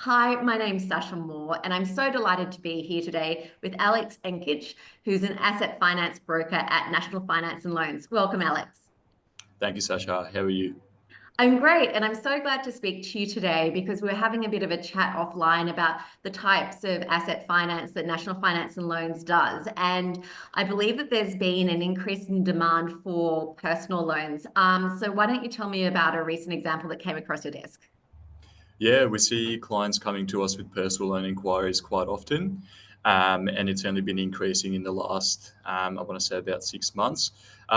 Hi, my name's Sasha Moore, and I'm so delighted to be here today with Alex Enkic, who's an asset finance broker at National Finance and Loans. Welcome, Alex. Thank you, Sasha. How are you? I'm great, and I'm so glad to speak to you today because we're having a bit of a chat offline about the types of asset finance that National Finance and Loans does. And I believe that there's been an increase in demand for personal loans. So why don't you tell me about a recent example that came across your desk? Yeah, we see clients coming to us with personal loan inquiries quite often, and it's only been increasing in the last, I want to say, about 6 months.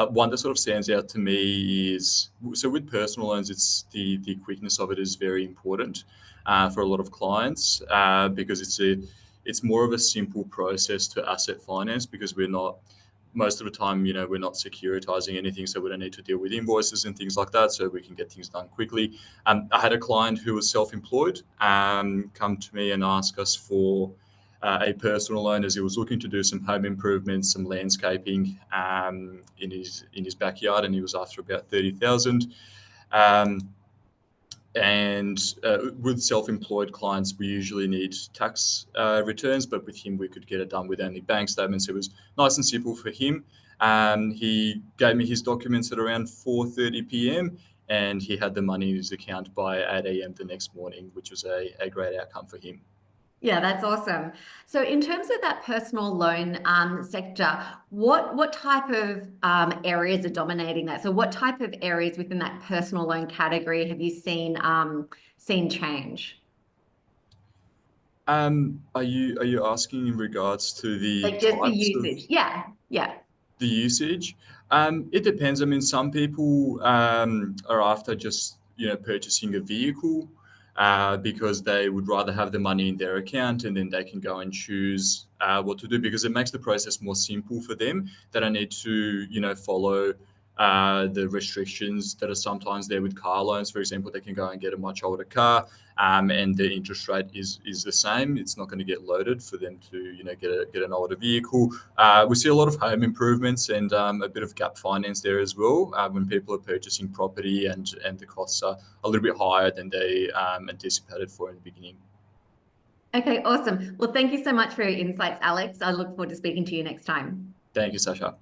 One that sort of stands out to me is so with personal loans, it's the quickness of it is very important for a lot of clients because it's more of a simple process to asset finance because we're not most of the time, we're not securitizing anything, so we don't need to deal with invoices and things like that, so we can get things done quickly. I had a client who was self-employed come to me and ask us for a personal loan as he was looking to do some home improvements, some landscaping in his backyard, and he was after about 30,000. Um, and with self-employed clients, we usually need tax returns, but with him, we could get it done with only bank statements. It was nice and simple for him. He gave me his documents at around 4:30 p.m. and he had the money in his account by 8 a.m. the next morning, which was a great outcome for him. Yeah, that's awesome. So, in terms of that personal loan sector, what type of areas are dominating that? So, what type of areas within that personal loan category have you seen change? Are you asking in regards to the Like just the types of usage? Yeah, yeah. the usage? It depends. I mean, some people are after just purchasing a vehicle because they would rather have the money in their account and then they can go and choose what to do because it makes the process more simple for them. They don't need to follow the restrictions that are sometimes there with car loans. For example, they can go and get a much older car, and the interest rate is the same. It's not going to get loaded for them to get an older vehicle. We see a lot of home improvements and a bit of gap finance there as well when people are purchasing property and the costs are a little bit higher than they anticipated for in the beginning. Okay, awesome. Well, thank you so much for your insights, Alex. I look forward to speaking to you next time. Thank you, Sasha.